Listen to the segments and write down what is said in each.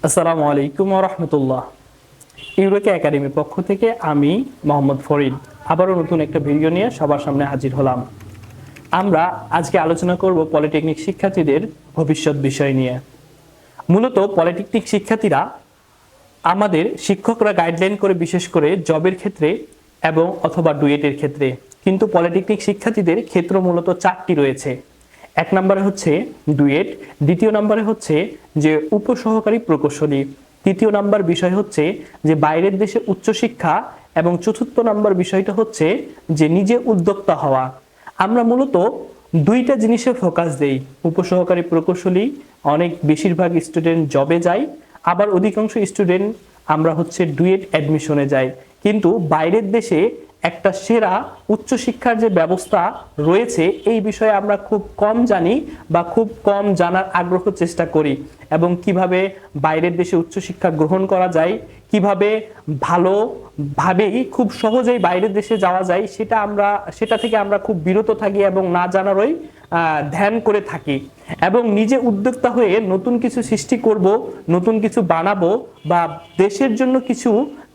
আসসালামু আলাইকুম ওয়া রাহমাতুল্লাহ। ইউরেকা একাডেমির পক্ষ থেকে আমি মোহাম্মদ ফরিদ আবারও নতুন একটা ভিডিও নিয়ে সবার সামনে হাজির হলাম। আমরা আজকে আলোচনা করব পলিটেকনিক শিক্ষার্থীদের ভবিষ্যৎ বিষয় নিয়ে। মূলত পলিটেকনিক শিক্ষার্থীরা আমাদের শিক্ষকরা গাইডলাইন করে বিশেষ করে জবের ক্ষেত্রে এবং অথবা ডুয়েটের ক্ষেত্রে, কিন্তু পলিটেকনিক শিক্ষার্থীদের ক্ষেত্র মূলত চারটি রয়েছে। এক নম্বরে হচ্ছে ডুয়েট, দ্বিতীয় নম্বরে হচ্ছে যে উপসহকারী প্রকৌশলী, তৃতীয় নাম্বার বিষয় হচ্ছে যে বাইরের দেশে উচ্চশিক্ষা এবং চতুর্থ নাম্বার বিষয়টা হচ্ছে যে নিজে উদ্যোক্তা হওয়া। আমরা মূলত দুইটা জিনিসে ফোকাস দেই। উপসহকারী প্রকৌশলী অনেক বেশিরভাগ স্টুডেন্ট জবে যায়, আবার অধিকাংশ স্টুডেন্ট আমরা হচ্ছে ডুয়েট অ্যাডমিশনে যাই। কিন্তু বাইরের দেশে একটা সেরা উচ্চশিক্ষার যে ব্যবস্থা রয়েছে এই বিষয়ে আমরা খুব কম জানি বা খুব কম জানার আগ্রহ চেষ্টা করি, এবং কিভাবে বাইরের দেশে উচ্চশিক্ষা গ্রহণ করা যায়, কিভাবে ভালোভাবেই খুব সহজেই বাইরের দেশে যাওয়া যায় সেটা থেকে আমরা খুব বিরত থাকি এবং না জানারই ধ্যান করে থাকি। এবং নিজে উদ্যোক্তা হয়ে নতুন কিছু সৃষ্টি করব, নতুন কিছু বানাবো বা দেশের জন্য কিছু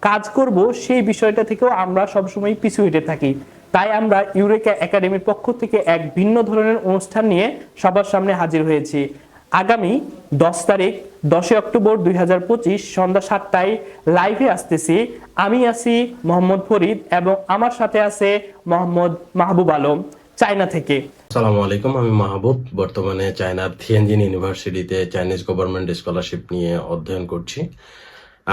কাজ করব, সেই বিষয়টা থেকেও আমরা সবসময় পিছু হেঁটে থাকি। তাই আমরা ইউরেকা একাডেমির পক্ষ থেকে এক ভিন্ন ধরনের অনুষ্ঠান নিয়ে সবার সামনে হাজির হয়েছি। আগামী 10 তারিখ 10 অক্টোবর 2025 সন্ধ্যা 7টায় লাইভে আসতেছি। আমি আছি মোহাম্মদ ফরিদ এবং আমার সাথে আছে মোহাম্মদ মাহবুব আলম চায়না থেকে। আসসালামু আলাইকুম, আমি মাহবুব বর্তমানে চায়নার থিয়েনজিন ইউনিভার্সিটিতে চাইনিজ গভর্নমেন্ট স্কলারশিপ নিয়ে অধ্যয়ন করছি।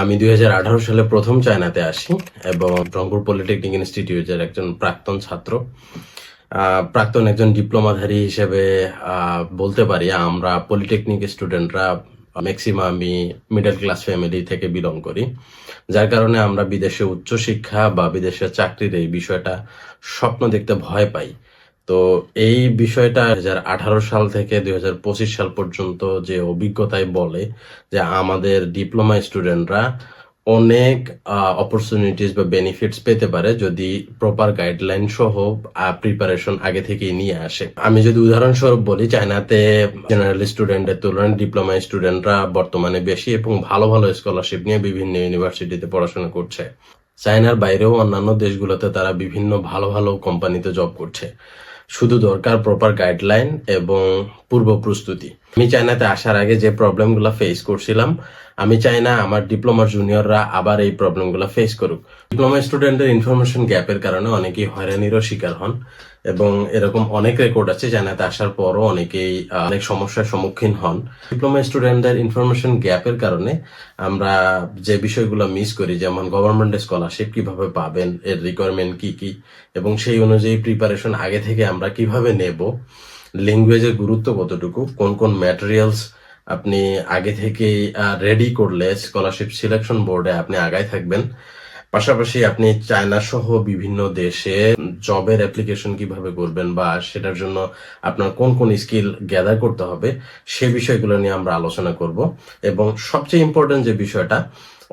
আমি 2018 সালে প্রথম চায়নাতে আসি এবং রংপুর পলিটেকনিক ইনস্টিটিউটের একজন প্রাক্তন ছাত্র, প্রাক্তন একজন ডিপ্লোমাধারী হিসেবে বলতে পারি আমরা পলিটেকনিক স্টুডেন্টরা ম্যাক্সিমামই মিডল ক্লাস ফ্যামিলি থেকে বিলং করি, যার কারণে আমরা বিদেশে উচ্চশিক্ষা বা বিদেশে চাকরির এই বিষয়টা স্বপ্ন দেখতে ভয় পাই। তো এই বিষয়টা 2018 সাল থেকে 2025 সাল পর্যন্ত যে অভিজ্ঞতায় বলে যে আমাদের ডিপ্লোমা স্টুডেন্টরা অনেক অপরচুনিটিস বা বেনিফিটস পেতে পারে যদি প্রপার গাইডলাইন সহ প্রিপারেশন আগে থেকেই নিয়ে আসে। আমি যদি উদাহরণস্বরূপ বলি, চায়নাতে জেনারেল স্টুডেন্টের তুলনায় ডিপ্লোমা স্টুডেন্টরা বর্তমানে বেশি এবং ভালো ভালো স্কলারশিপ নিয়ে বিভিন্ন ইউনিভার্সিটিতে পড়াশোনা করছে। চায়নার বাইরেও অন্যান্য দেশগুলোতে তারা বিভিন্ন ভালো ভালো কোম্পানিতে জব করছে। শুধু দরকার প্রপার গাইডলাইন এবং পূর্ব প্রস্তুতি। আমি চায়নাতে আসার আগে যে প্রবলেমগুলো ফেস করছিলাম, আমি চাই না আমার ডিপ্লোমার জুনিয়ররা আবার এই প্রবলেমগুলো ফেস করুক। ডিপ্লোমা স্টুডেন্টের ইনফরমেশন গ্যাপের কারণে অনেকেই হয়রানিরও শিকার হন এবং এরকম অনেক রেকর্ড আছে চায়নাতে আসার পরও অনেকেই অনেক সমস্যার সম্মুখীন হন। ডিপ্লোমা স্টুডেন্টদের ইনফরমেশন গ্যাপের কারণে আমরা যে বিষয়গুলো মিস করি, যেমন গভর্নমেন্ট স্কলারশিপ কিভাবে পাবেন, এর রিকোয়ারমেন্ট কি কি এবং সেই অনুযায়ী প্রিপারেশন আগে থেকে আমরা কিভাবে নেব, ল্যাঙ্গুয়েজের গুরুত্ব কতটুকু, কোন কোন ম্যাটেরিয়ালস আপনি আগে থেকে রেডি করলে স্কলারশিপ সিলেকশন বোর্ডে আপনি আগায় থাকবেন। পাশাপাশি আপনি চায়না সহ বিভিন্ন দেশে জবের অ্যাপ্লিকেশন কিভাবে করবেন বা সেটার জন্য আপনার কোন কোন স্কিল গ্যাদার করতে হবে, সে বিষয়গুলো নিয়ে আমরা আলোচনা করব। এবং সবচেয়ে ইম্পর্টেন্ট যে বিষয়টা,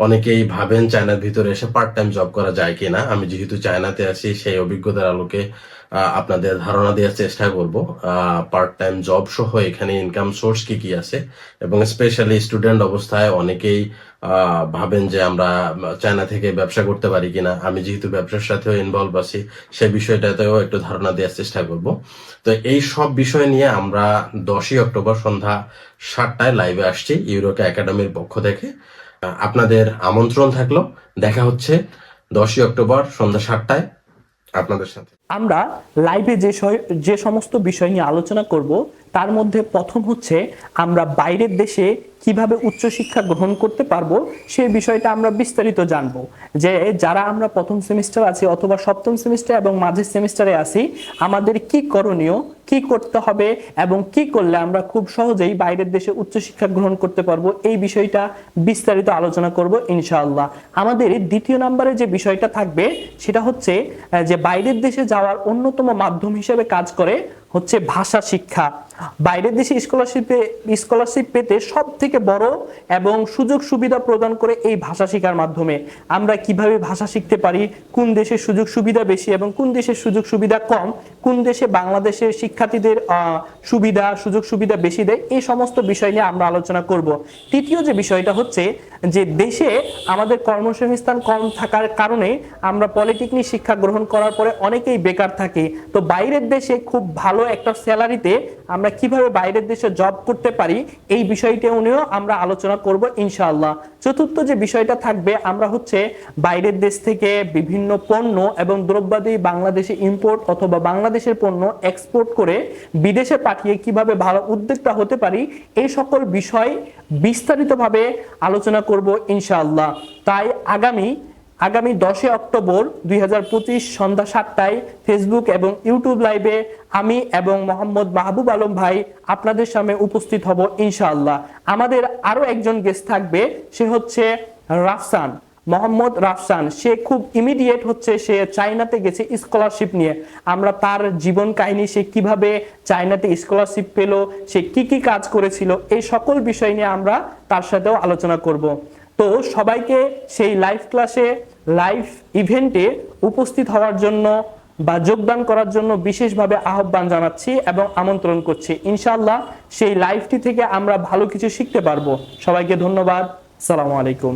অনেকেই ভাবেন চায়নার ভিতরে এসে পার্ট টাইম জব করা যায় কিনা। আমি যেহেতু চায়নাতে আছি সেই অভিজ্ঞতার আলোকে আপনাদের ধারণা দেওয়ার চেষ্টা করব পার্ট টাইম জব সহ এখানে ইনকাম সোর্স কি কি আছে। এবং স্পেশালি স্টুডেন্ট অবস্থায় অনেকেই ভাবেন যে আমরা চায়না থেকে ব্যবসা করতে পারি কিনা। আমি যেহেতু ব্যবসার সাথেও ইনভলভ আছি, সেই বিষয়টাতেও একটু ধারণা দেওয়ার চেষ্টা করব। তো এই সব বিষয় নিয়ে আমরা 10ই অক্টোবর সন্ধ্যা 7টায় লাইভে আসছি ইউরেকা একাডেমির পক্ষ থেকে। আপনাদের আমন্ত্রণ থাকলো, দেখা হচ্ছে 10ই অক্টোবর সন্ধ্যা 7টায় আপনাদের সাথে। আমরা লাইভে যে সমস্ত বিষয় নিয়ে আলোচনা করব তার মধ্যে প্রথম হচ্ছে আমরা বাইরের দেশে কিভাবে উচ্চশিক্ষা গ্রহণ করতে পারবো সেই বিষয়টা আমরা বিস্তারিত জানবো। যে যারা আমরা প্রথম সেমিস্টার আছি অথবা সপ্তম সেমিস্টার এবং মাঝের সেমিস্টারে আছি, আমাদের কি করণীয়, কি করতে হবে এবং কি করলে আমরা খুব সহজেই বাইরের দেশে উচ্চশিক্ষা গ্রহণ করতে পারবো, এই বিষয়টা বিস্তারিত আলোচনা করব ইনশাআল্লাহ। আমাদের দ্বিতীয় নম্বরে যে বিষয়টা থাকবে সেটা হচ্ছে যে বাইরের দেশে যাওয়ার অন্যতম মাধ্যম হিসেবে কাজ করে হচ্ছে ভাষা শিক্ষা। বাইরের দেশে স্কলারশিপ পেতে সব থেকে বড় এবং সুযোগ সুবিধা প্রদান করে এই ভাষা শেখার মাধ্যমে। আমরা কিভাবে ভাষা শিখতে পারি, কোন দেশের সুযোগ সুবিধা বেশি এবং কোন দেশের সুযোগ সুবিধা কম, কোন দেশে বাংলাদেশের শিক্ষার্থীদের সুযোগ সুবিধা বেশি দেয়, এই সমস্ত বিষয় নিয়ে আমরা আলোচনা করব। তৃতীয় যে বিষয়টা হচ্ছে যে দেশে আমাদের কর্মসংস্থান কম থাকার কারণে আমরা পলিটেকনিক শিক্ষা গ্রহণ করার পরে অনেকেই বেকার থাকি। তো বাইরের দেশে খুব ভালো একটা স্যালারিতে আমরা কিভাবে বাইরের দেশে জব করতে পারি, এই বিষয়টা নিয়েও আমরা আলোচনা করব ইনশাআল্লাহ। চতুর্থ যে বিষয়টা থাকবে, আমরা হচ্ছে বাইরের দেশ থেকে বিভিন্ন পণ্য এবং দ্রব্যাদি বাংলাদেশে ইম্পোর্ট অথবা বাংলাদেশের পণ্য এক্সপোর্ট করে বিদেশে পাঠিয়ে কিভাবে ভালো উদ্যোক্তা হতে পারি, এই সকল বিষয় বিস্তারিতভাবে আলোচনা করব ইনশাআল্লাহ। তাই আগামী 10 অক্টোবর 2025 সন্ধ্যা 7টায় ফেসবুক এবং ইউটিউব লাইভে আমি এবং মোহাম্মদ মাহবুব আলম ভাই আপনাদের সামনে উপস্থিত হব ইনশাআল্লাহ। আমাদের আরো একজন গেস্ট থাকবে, সে হচ্ছে রাফসান, মোহাম্মদ রাফসান। সে খুব ইমিডিয়েট হচ্ছে সে চায়নাতে গেছে স্কলারশিপ নিয়ে। আমরা তার জীবন কাহিনী, সে কিভাবে চায়নাতে স্কলারশিপ পেল, সে কি কি কাজ করেছিল, এই সকল বিষয় নিয়ে আমরা তার সাথেও আলোচনা করব। তো সবাইকে সেই লাইভ ইভেন্টে উপস্থিত হওয়ার জন্য বা যোগদান করার জন্য বিশেষভাবে আহ্বান জানাচ্ছি এবং আমন্ত্রণ করছি। ইনশাআল্লাহ সেই লাইভটি থেকে আমরা ভালো কিছু শিখতে পারবো। সবাইকে ধন্যবাদ। আসসালামু আলাইকুম।